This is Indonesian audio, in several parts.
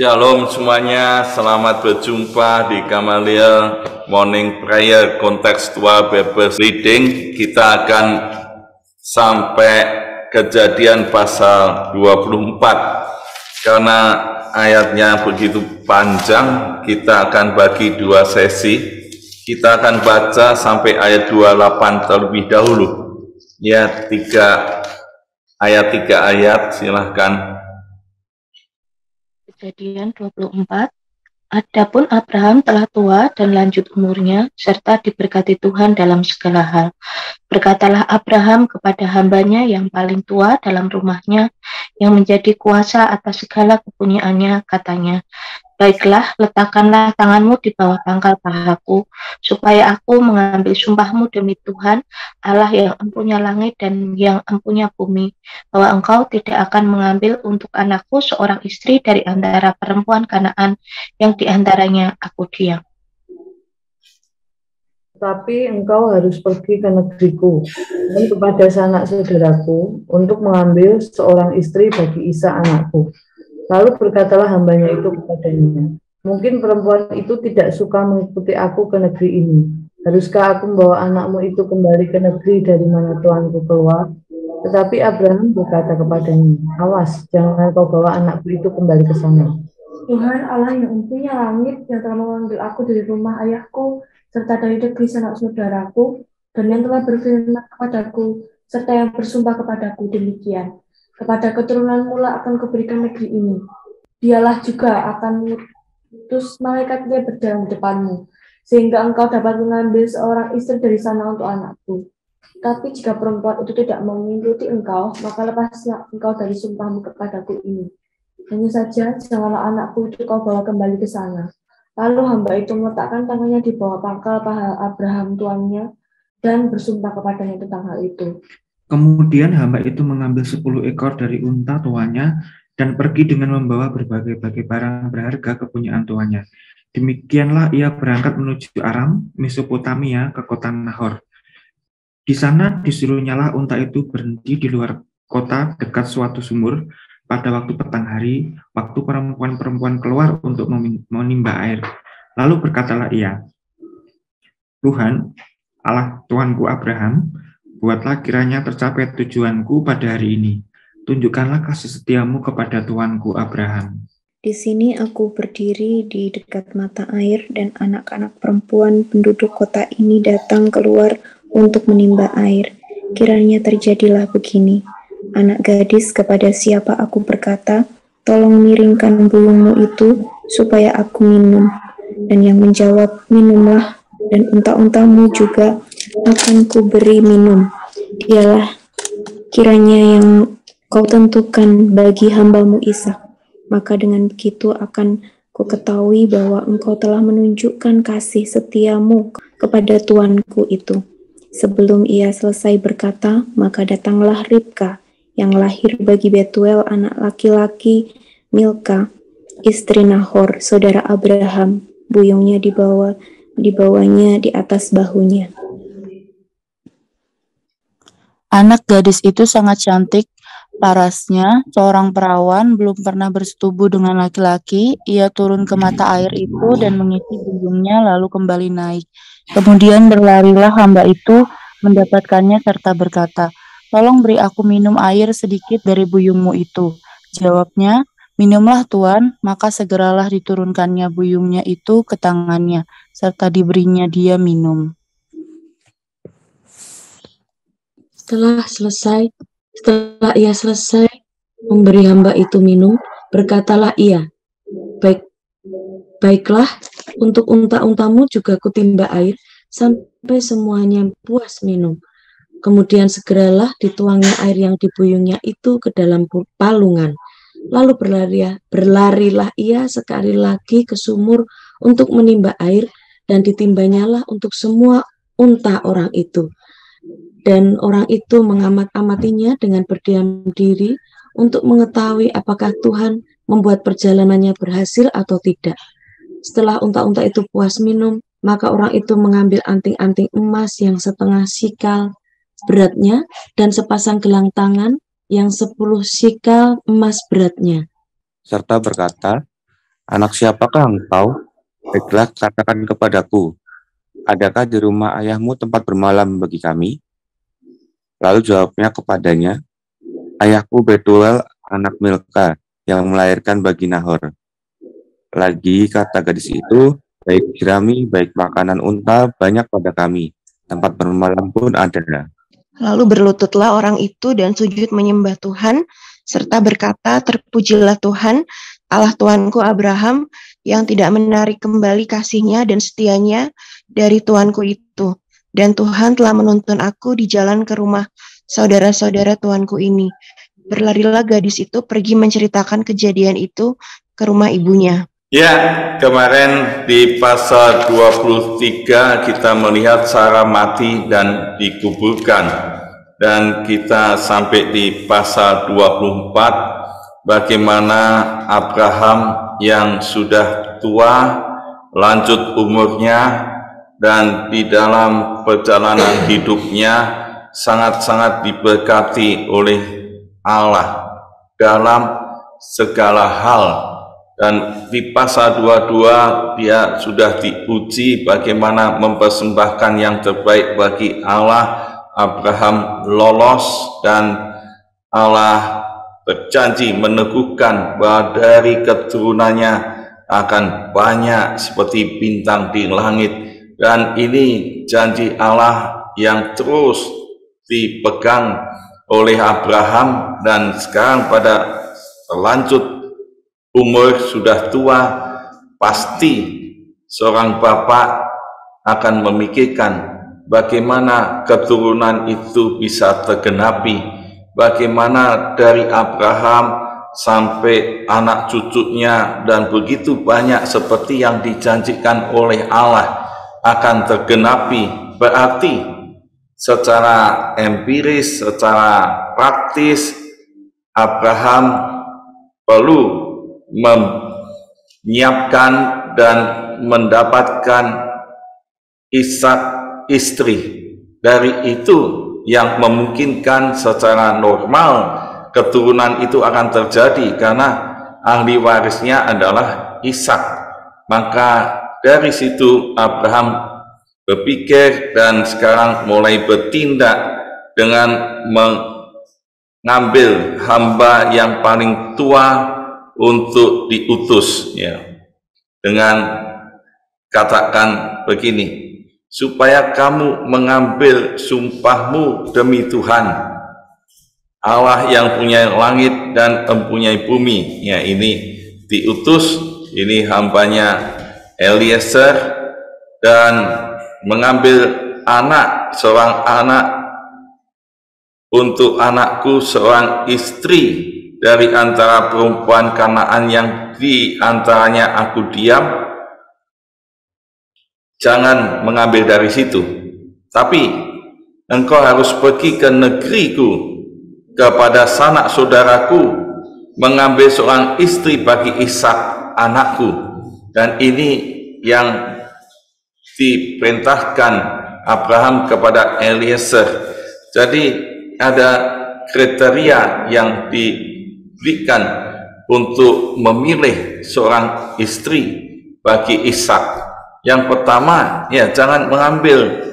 Shalom semuanya, selamat berjumpa di Gamaliel Morning Prayer Contextual Bible Reading. Kita akan sampai Kejadian pasal 24. Karena ayatnya begitu panjang, kita akan bagi dua sesi. Kita akan baca sampai ayat 28 terlebih dahulu. Ya, tiga ayat, silahkan. Kejadian 24. Adapun Abraham telah tua dan lanjut umurnya, serta diberkati Tuhan dalam segala hal. Berkatalah Abraham kepada hambanya yang paling tua dalam rumahnya, yang menjadi kuasa atas segala kepunyaannya, katanya, "Baiklah, letakkanlah tanganmu di bawah pangkal pahaku, supaya aku mengambil sumpahmu demi Tuhan, Allah yang empunya langit dan yang empunya bumi, bahwa engkau tidak akan mengambil untuk anakku seorang istri dari antara perempuan Kanaan yang diantaranya aku diam. Tetapi engkau harus pergi ke negeriku dan kepada sanak saudaraku untuk mengambil seorang istri bagi Isa anakku." Lalu berkatalah hambanya itu kepadanya, "Mungkin perempuan itu tidak suka mengikuti aku ke negeri ini. Haruskah aku membawa anakmu itu kembali ke negeri dari mana tuanku keluar?" Tetapi Abraham berkata kepadanya, "Awas, jangan kau bawa anakku itu kembali ke sana. Tuhan Allah yang empunya langit, yang telah mengambil aku dari rumah ayahku, serta dari negeri sanak saudaraku, dan yang telah berfirman kepadaku, serta yang bersumpah kepadaku demikian, kepada keturunan mula akan kuberikan negeri ini. Dialah juga akan mengutus malaikatnya berjalan di depanmu, sehingga engkau dapat mengambil seorang istri dari sana untuk anakku. Tapi jika perempuan itu tidak mau mengikuti engkau, maka lepaslah engkau dari sumpahmu kepadaku ini. Hanya saja, janganlah anakku itu kau bawa kembali ke sana." Lalu hamba itu meletakkan tangannya di bawah pangkal paha Abraham tuannya, dan bersumpah kepadanya tentang hal itu. Kemudian hamba itu mengambil 10 ekor dari unta tuannya dan pergi dengan membawa berbagai-bagai barang berharga kepunyaan tuannya. Demikianlah ia berangkat menuju Aram, Mesopotamia, ke kota Nahor. Di sana disuruhnyalah unta itu berhenti di luar kota dekat suatu sumur pada waktu petang hari, waktu perempuan-perempuan keluar untuk menimba air. Lalu berkatalah ia, "Tuhan, Allah Tuanku Abraham, buatlah kiranya tercapai tujuanku pada hari ini. Tunjukkanlah kasih setiamu kepada Tuanku Abraham." Di sini aku berdiri di dekat mata air, dan anak-anak perempuan penduduk kota ini datang keluar untuk menimba air. Kiranya terjadilah begini. Anak gadis kepada siapa aku berkata, "Tolong miringkan buyungmu itu, supaya aku minum." Dan yang menjawab, "Minumlah, dan unta-untamu juga akan kuberi minum." Dialah kiranya yang kau tentukan bagi hambamu Ishak. Maka dengan begitu akan ku ketahui bahwa engkau telah menunjukkan kasih setiamu kepada tuanku itu. Sebelum ia selesai berkata, maka datanglah Ribka, yang lahir bagi Betuel anak laki-laki Milka, istri Nahor, saudara Abraham. Buyungnya dibawanya di atas bahunya. Anak gadis itu sangat cantik. Parasnya, seorang perawan belum pernah bersetubuh dengan laki-laki. Ia turun ke mata air itu dan mengisi buyungnya lalu kembali naik. Kemudian berlarilah hamba itu mendapatkannya serta berkata, "Tolong beri aku minum air sedikit dari buyungmu itu." Jawabnya, "Minumlah Tuan." Maka segeralah diturunkannya buyungnya itu ke tangannya, serta diberinya dia minum. Setelah ia selesai memberi hamba itu minum, berkatalah ia, Baiklah, untuk unta-untamu juga kutimba air, sampai semuanya puas minum." Kemudian segeralah dituangnya air yang dibuyungnya itu ke dalam palungan. Lalu berlarilah ia sekali lagi ke sumur untuk menimba air, dan ditimbanyalah untuk semua unta orang itu. Dan orang itu mengamat-amatinya dengan berdiam diri untuk mengetahui apakah Tuhan membuat perjalanannya berhasil atau tidak. Setelah unta-unta itu puas minum, maka orang itu mengambil anting-anting emas yang setengah sikal beratnya dan sepasang gelang tangan yang 10 sikal emas beratnya. Serta berkata, Anak siapakah engkau? Baiklah, katakan kepadaku, adakah di rumah ayahmu tempat bermalam bagi kami? Lalu jawabnya kepadanya, ayahku Betuel, anak Milka, yang melahirkan bagi Nahor. Lagi kata gadis itu, baik jerami, baik makanan unta, banyak pada kami. Tempat bermalam pun ada. Lalu berlututlah orang itu dan sujud menyembah Tuhan, serta berkata, terpujilah Tuhan, Allah Tuanku Abraham, yang tidak menarik kembali kasihnya dan setianya dari Tuanku itu. Dan Tuhan telah menuntun aku di jalan ke rumah saudara-saudara Tuanku ini. Berlarilah gadis itu pergi menceritakan kejadian itu ke rumah ibunya. Ya, kemarin di pasal 23 kita melihat Sarah mati dan dikuburkan. Dan kita sampai di pasal 24, bagaimana Abraham yang sudah tua, lanjut umurnya, dan di dalam perjalanan hidupnya sangat-sangat diberkati oleh Allah dalam segala hal. Dan di pasal 22 dia sudah diuji bagaimana mempersembahkan yang terbaik bagi Allah. Abraham lolos dan Allah berjanji meneguhkan bahwa dari keturunannya akan banyak seperti bintang di langit. Dan ini janji Allah yang terus dipegang oleh Abraham, dan sekarang pada lanjut umur sudah tua, pasti seorang bapak akan memikirkan bagaimana keturunan itu bisa tergenapi, bagaimana dari Abraham sampai anak cucunya dan begitu banyak seperti yang dijanjikan oleh Allah akan tergenapi. Berarti secara empiris, secara praktis, Abraham perlu menyiapkan dan mendapatkan Ishak istri. Dari itu yang memungkinkan secara normal keturunan itu akan terjadi karena ahli warisnya adalah Ishak. Maka dari situ Abraham berpikir dan sekarang mulai bertindak dengan mengambil hamba yang paling tua untuk diutus, ya, dengan katakan begini, supaya kamu mengambil sumpahmu demi Tuhan Allah yang punya langit dan mempunyai bumi. Ya, ini diutus, ini hambanya Eliezer, dan mengambil anak, seorang anak untuk anakku, seorang istri dari antara perempuan Kanaan yang di antaranya aku diam. Jangan mengambil dari situ, tapi engkau harus pergi ke negeriku, kepada sanak saudaraku, mengambil seorang istri bagi Ishak anakku. Dan ini yang diperintahkan Abraham kepada Eliezer. Jadi ada kriteria yang diberikan untuk memilih seorang istri bagi Ishak. Yang pertama, ya, jangan mengambil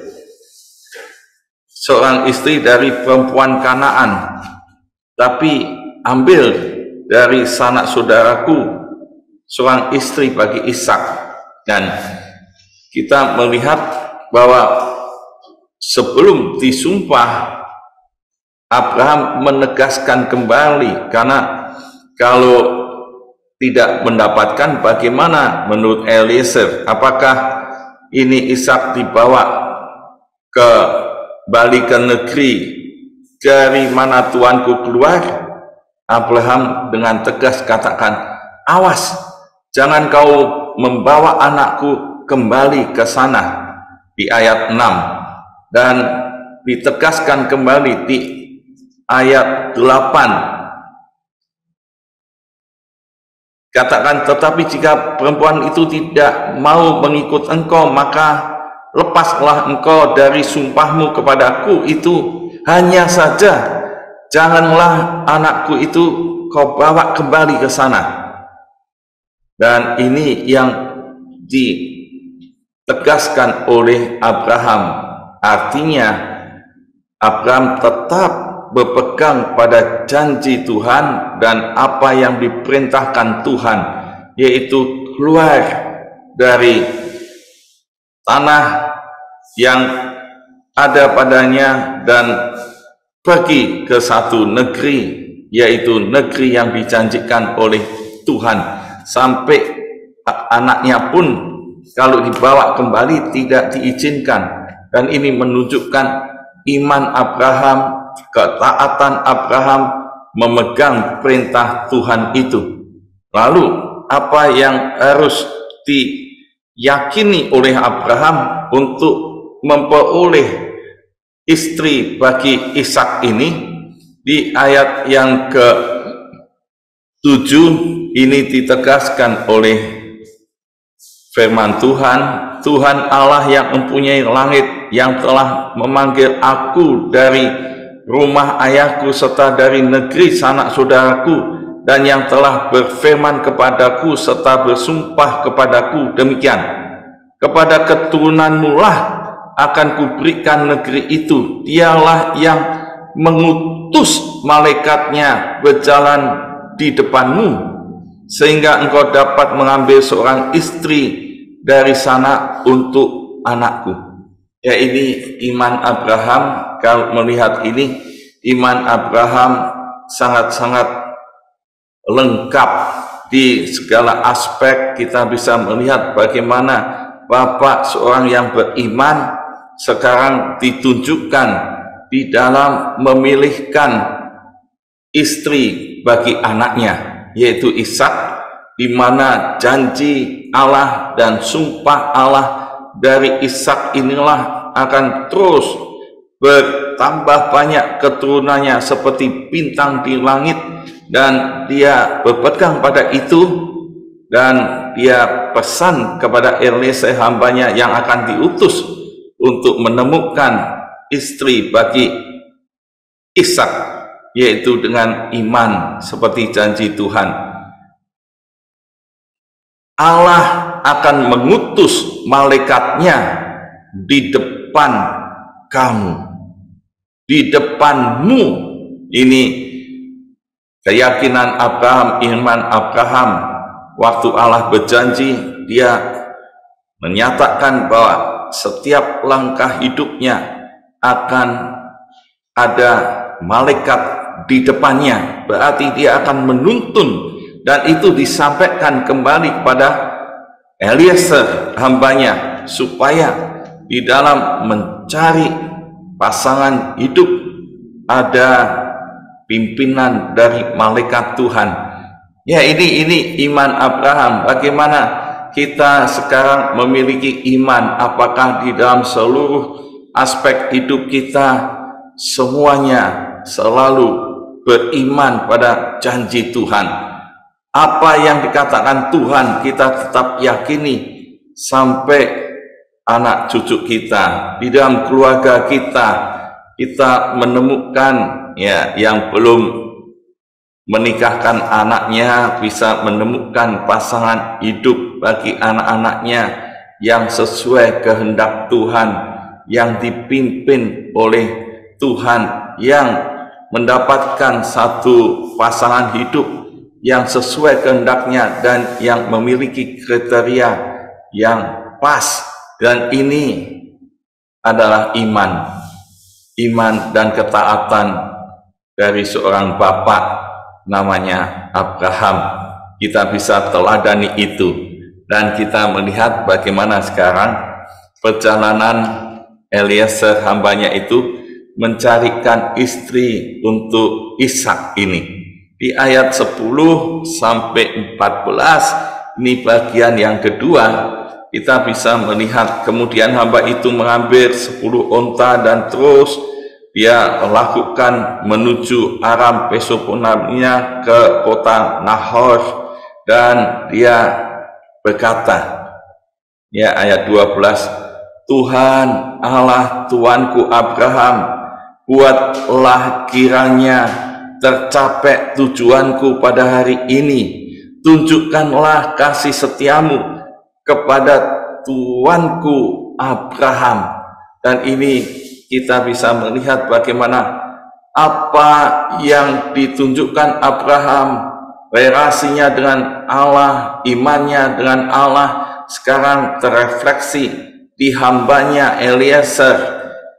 seorang istri dari perempuan Kanaan, tapi ambil dari sanak saudaraku seorang istri bagi Ishak. Dan kita melihat bahwa sebelum disumpah Abraham menegaskan kembali, karena kalau tidak mendapatkan, bagaimana menurut Eliezer? Apakah ini Ishak dibawa kembali ke negeri dari mana tuanku keluar? Abraham dengan tegas katakan, awas, jangan kau membawa anakku kembali ke sana, di ayat 6. Dan ditegaskan kembali di ayat 8. Katakan, tetapi jika perempuan itu tidak mau mengikut engkau, maka lepaslah engkau dari sumpahmu kepadaku itu. Hanya saja janganlah anakku itu kau bawa kembali ke sana. Dan ini yang ditegaskan oleh Abraham. Artinya Abraham tetap berpegang pada janji Tuhan dan apa yang diperintahkan Tuhan, yaitu keluar dari tanah yang ada padanya dan pergi ke satu negeri, yaitu negeri yang dijanjikan oleh Tuhan. Sampai anaknya pun kalau dibawa kembali tidak diizinkan. Dan ini menunjukkan iman Abraham, ketaatan Abraham memegang perintah Tuhan itu. Lalu apa yang harus diyakini oleh Abraham untuk memperoleh istri bagi Ishak ini? Di ayat yang ke-7 ini ditegaskan oleh firman Tuhan, Tuhan Allah yang mempunyai langit, yang telah memanggil aku dari rumah ayahku serta dari negeri sanak saudaraku, dan yang telah berfirman kepadaku serta bersumpah kepadaku demikian, kepada keturunanmu lah akan kuberikan negeri itu. Dialah yang mengutus malaikatnya berjalan di depanmu, sehingga engkau dapat mengambil seorang istri dari sana untuk anakku. Ya, ini iman Abraham. Kalau melihat ini, iman Abraham sangat-sangat lengkap di segala aspek. Kita bisa melihat bagaimana bapak seorang yang beriman sekarang ditunjukkan di dalam memilihkan istri bagi anaknya, yaitu Ishak, di mana janji Allah dan sumpah Allah dari Ishak inilah akan terus bertambah banyak keturunannya seperti bintang di langit, dan dia berpegang pada itu, dan dia pesan kepada Eliezer hambanya yang akan diutus untuk menemukan istri bagi Ishak, yaitu dengan iman seperti janji Tuhan. Allah akan mengutus malaikatnya di depan kamu, di depanmu. Ini keyakinan Abraham, iman Abraham. Waktu Allah berjanji, dia menyatakan bahwa setiap langkah hidupnya akan ada malaikat di depannya, berarti dia akan menuntun. Dan itu disampaikan kembali kepada Eliezer hambanya, supaya di dalam mencari pasangan hidup ada pimpinan dari malaikat Tuhan. Ya, ini iman Abraham. Bagaimana kita sekarang memiliki iman? Apakah di dalam seluruh aspek hidup kita semuanya selalu beriman pada janji Tuhan? Apa yang dikatakan Tuhan kita tetap yakini sampai anak cucu kita, di dalam keluarga kita menemukan ya yang belum menikahkan anaknya bisa menemukan pasangan hidup bagi anak-anaknya yang sesuai kehendak Tuhan, yang dipimpin oleh Tuhan, yang mendapatkan satu pasangan hidup yang sesuai kehendaknya dan yang memiliki kriteria yang pas. Dan ini adalah iman dan ketaatan dari seorang bapak namanya Abraham. Kita bisa teladani itu, dan kita melihat bagaimana sekarang perjalanan Eliezer hambanya itu mencarikan istri untuk Ishak ini. Di ayat 10 sampai 14, ini bagian yang kedua, kita bisa melihat kemudian hamba itu mengambil 10 onta dan terus dia lakukan menuju Aram Mesopotamia ke kota Nahor, dan dia berkata, ya ayat 12, Tuhan Allah Tuanku Abraham, buatlah kiranya tercapai tujuanku pada hari ini, tunjukkanlah kasih setiamu kepada tuanku Abraham. Dan ini kita bisa melihat bagaimana apa yang ditunjukkan Abraham, relasinya dengan Allah, imannya dengan Allah, sekarang terrefleksi di hambanya Eliezer,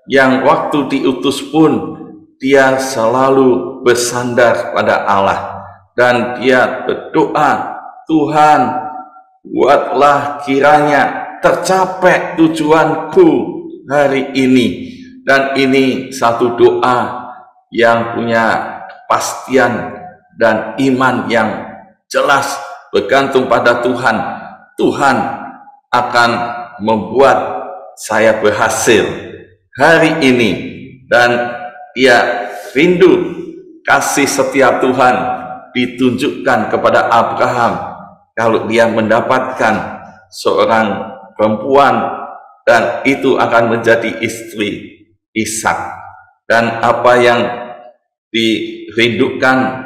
yang waktu diutus pun dia selalu bersandar pada Allah, dan dia berdoa, Tuhan, buatlah kiranya tercapai tujuanku hari ini. Dan ini satu doa yang punya kepastian dan iman yang jelas bergantung pada Tuhan. Tuhan akan membuat saya berhasil hari ini. Dan dia rindu kasih setia Tuhan ditunjukkan kepada Abraham kalau dia mendapatkan seorang perempuan, dan itu akan menjadi istri Ishak. Dan apa yang dirindukan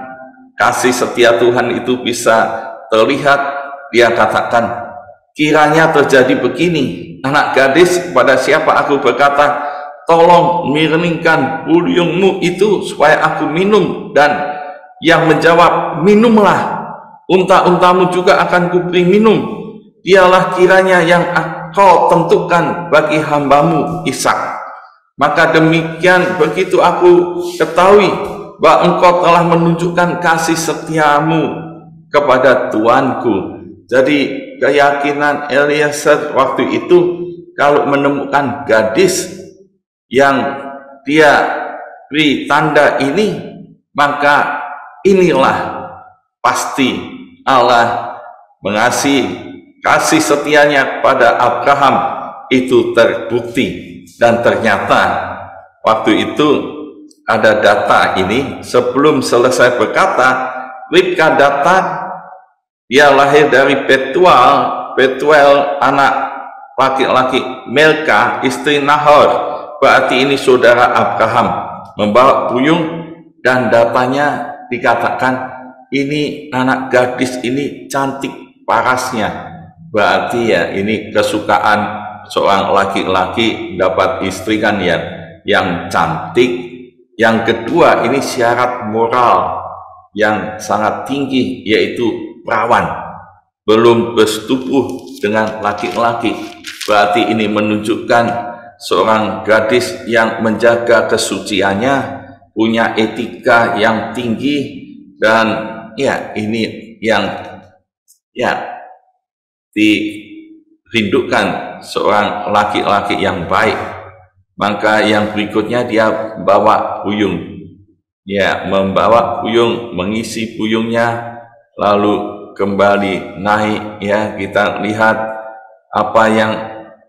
kasih setia Tuhan itu bisa terlihat. Dia katakan, kiranya terjadi begini, anak gadis, pada siapa aku berkata, tolong miringkan buyungmu itu supaya aku minum, dan yang menjawab, minumlah, unta-untamu juga akan kuberi minum. Dialah kiranya yang kau tentukan bagi hambamu Ishak. Maka demikian, begitu aku ketahui bahwa engkau telah menunjukkan kasih setiamu kepada tuanku. Jadi keyakinan Eliezer waktu itu, kalau menemukan gadis yang dia beri tanda ini, maka inilah pasti Allah mengasihi. Kasih setianya pada Abraham itu terbukti. Dan ternyata waktu itu ada data ini, sebelum selesai berkata, Ribka data, dia lahir dari Betuel anak laki-laki Milka istri Nahor. Berarti ini saudara Abraham membawa buyung, dan datanya dikatakan ini anak gadis ini cantik parasnya. Berarti ya ini kesukaan seorang laki-laki dapat istri kan ya, yang cantik. Yang kedua, ini syarat moral yang sangat tinggi, yaitu perawan, belum bersetubuh dengan laki-laki. Berarti ini menunjukkan seorang gadis yang menjaga kesuciannya, punya etika yang tinggi, dan ya ini yang ya dirindukan seorang laki-laki yang baik. Maka yang berikutnya dia bawa buyung, ya, membawa buyung, mengisi buyungnya, lalu kembali naik. Ya, kita lihat apa yang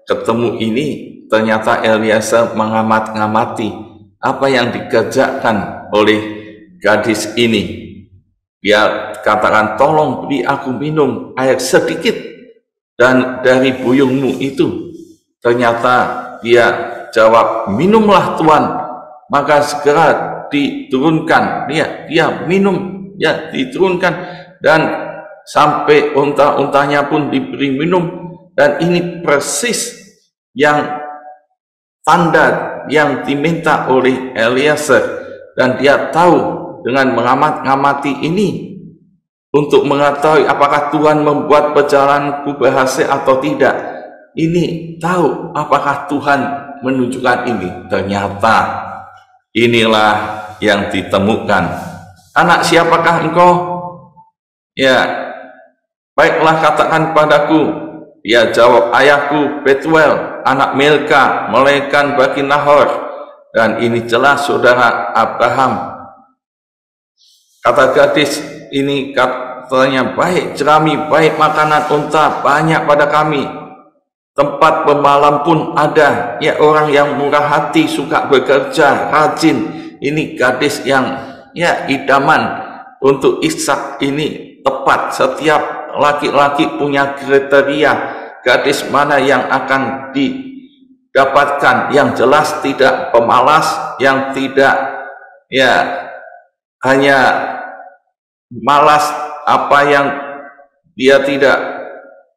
ketemu ini. Ternyata Eliezer mengamat-ngamati apa yang dikerjakan oleh gadis ini. Dia katakan, tolong beri aku minum air sedikit dan dari buyungmu itu. Ternyata dia jawab, minumlah Tuan. Maka segera diturunkan, dia minum, ya diturunkan, dan sampai unta-untanya pun diberi minum. Dan ini persis yang tanda yang diminta oleh Eliezer. Dan dia tahu dengan mengamat-ngamati ini untuk mengetahui apakah Tuhan membuat perjalananku berhasil atau tidak. Ini tahu apakah Tuhan menunjukkan ini. Ternyata inilah yang ditemukan. Anak siapakah engkau? Ya, baiklah katakan padaku. Dia jawab, ayahku Betuel anak Milka melahirkan bagi Nahor. Dan ini jelas saudara Abraham. Kata gadis ini katanya, baik jerami, baik makanan unta banyak pada kami, tempat pemalam pun ada. Ya, orang yang murah hati, suka bekerja, rajin. Ini gadis yang ya idaman untuk Ishak. Ini tepat, setiap laki-laki punya kriteria gadis mana yang akan didapatkan, yang jelas tidak pemalas, yang tidak ya hanya malas apa yang dia tidak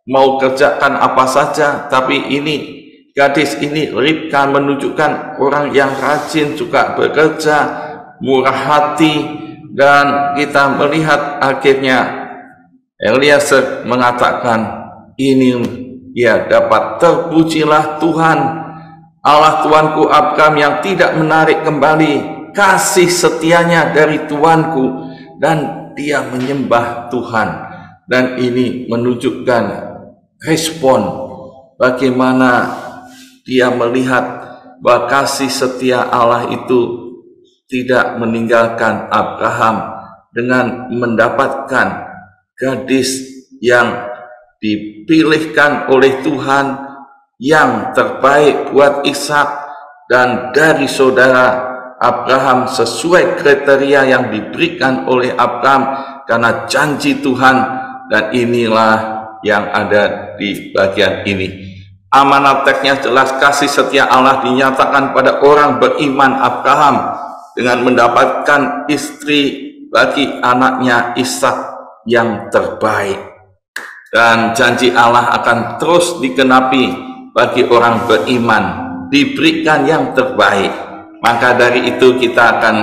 mau kerjakan apa saja, tapi ini gadis ini Ribka menunjukkan orang yang rajin, suka bekerja, murah hati, dan kita melihat akhirnya Eliezer mengatakan ini ya dapat terpujilah Tuhan Allah Tuanku Abraham yang tidak menarik kembali kasih setianya dari Tuanku, dan dia menyembah Tuhan. Dan ini menunjukkan respon bagaimana dia melihat bahwa kasih setia Allah itu tidak meninggalkan Abraham dengan mendapatkan gadis yang dipilihkan oleh Tuhan yang terbaik buat Ishak, dan dari saudara Abraham sesuai kriteria yang diberikan oleh Abraham karena janji Tuhan. Dan inilah yang ada di bagian ini. Amanat teksnya jelas, kasih setia Allah dinyatakan pada orang beriman Abraham dengan mendapatkan istri bagi anaknya Ishak yang terbaik. Dan janji Allah akan terus dikenapi bagi orang beriman, diberikan yang terbaik. Maka dari itu kita akan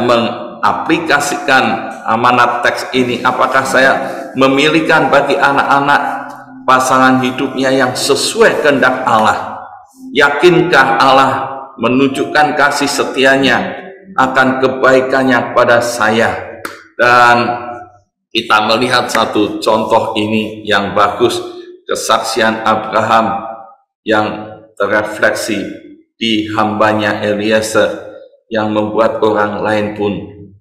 mengaplikasikan amanat teks ini. Apakah saya memilihkan bagi anak-anak pasangan hidupnya yang sesuai kehendak Allah? Yakinkah Allah menunjukkan kasih setianya akan kebaikannya pada saya? Dan kita melihat satu contoh ini yang bagus, kesaksian Abraham yang terrefleksi di hambanya Eliezer yang membuat orang lain pun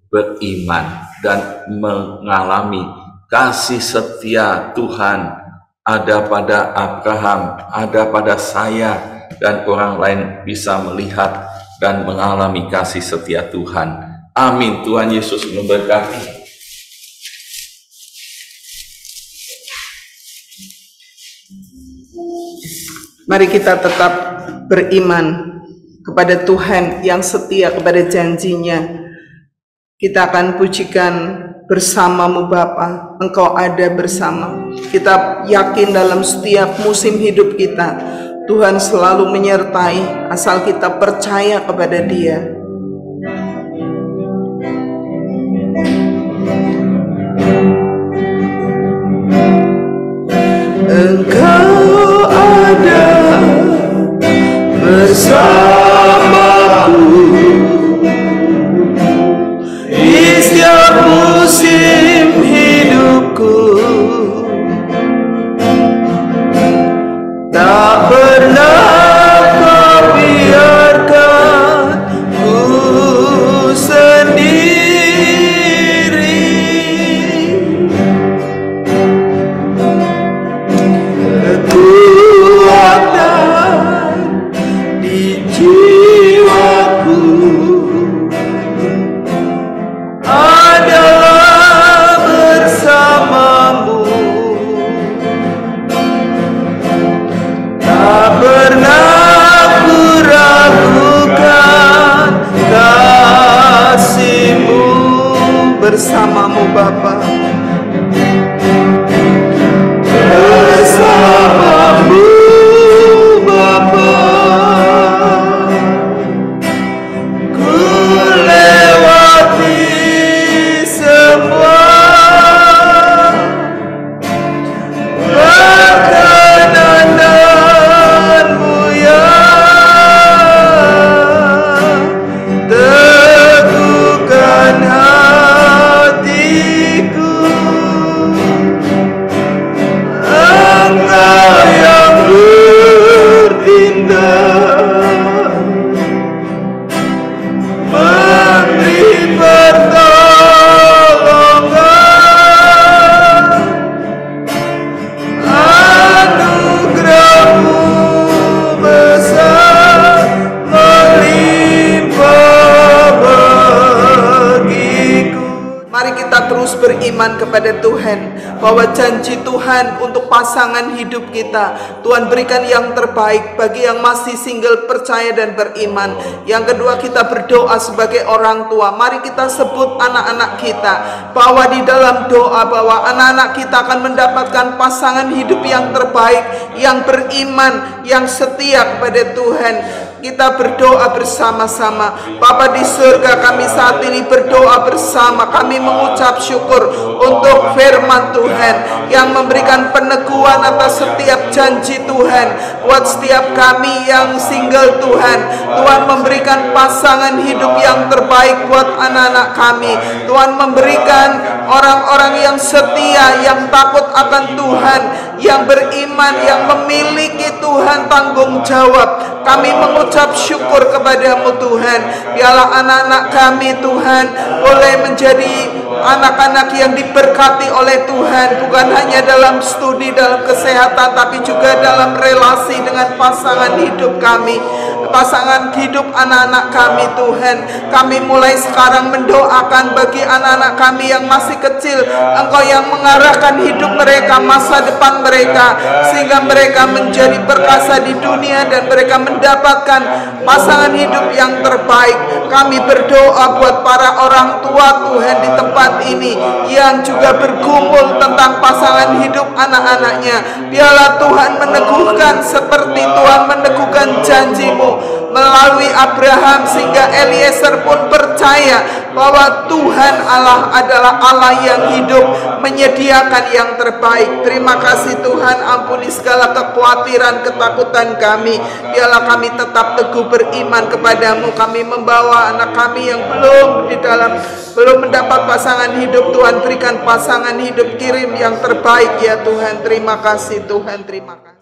beriman dan mengalami kasih setia Tuhan ada pada Abraham, ada pada saya, dan orang lain bisa melihat dan mengalami kasih setia Tuhan. Amin. Tuhan Yesus memberkati. Mari kita tetap beriman kepada Tuhan yang setia kepada janjinya. Kita akan pujikan bersamamu Bapa, Engkau ada bersama. Kita yakin dalam setiap musim hidup kita, Tuhan selalu menyertai asal kita percaya kepada Dia. Engkau ada bersamaku di setiap musim hidupku, tak pernah kau biarkan ku kepada Tuhan bahwa janji Tuhan untuk pasangan hidup kita, Tuhan berikan yang terbaik bagi yang masih single, percaya dan beriman. Yang kedua, kita berdoa sebagai orang tua. Mari kita sebut anak-anak kita bahwa di dalam doa bahwa anak-anak kita akan mendapatkan pasangan hidup yang terbaik, yang beriman, yang setia kepada Tuhan. Kita berdoa bersama-sama. Bapa di surga, kami saat ini berdoa bersama. Kami mengucap syukur untuk firman Tuhan yang memberikan peneguhan atas setiap janji Tuhan buat setiap kami yang single. Tuhan, Tuhan memberikan pasangan hidup yang terbaik buat anak-anak kami. Tuhan memberikan orang-orang yang setia, yang takut akan Tuhan, yang beriman, yang memiliki Tuhan tanggung jawab. Kami mengucap syukur kepadamu Tuhan. Biarlah anak-anak kami Tuhan boleh menjadi anak-anak yang diberkati oleh Tuhan, bukan hanya dalam studi, dalam kesehatan, tapi juga dalam relasi dengan pasangan hidup kami, pasangan hidup anak-anak kami Tuhan. Kami mulai sekarang mendoakan bagi anak-anak kami yang masih kecil, Engkau yang mengarahkan hidup mereka, masa depan mereka, sehingga mereka menjadi perkasa di dunia dan mereka mendapatkan pasangan hidup yang terbaik. Kami berdoa buat para orang tua Tuhan di tempat ini yang juga bergumul tentang pasangan hidup anak-anaknya. Biarlah Tuhan meneguhkan seperti Tuhan meneguhkan janji-Mu melalui Abraham, sehingga Eliezer pun percaya bahwa Tuhan Allah adalah Allah yang hidup, menyediakan yang terbaik. Terima kasih Tuhan, ampuni segala kekhawatiran, ketakutan kami. Biarlah kami tetap teguh beriman kepadamu. Kami membawa anak kami yang belum mendapat pasangan hidup. Tuhan berikan pasangan hidup, kirim yang terbaik ya Tuhan. Terima kasih Tuhan, terima kasih.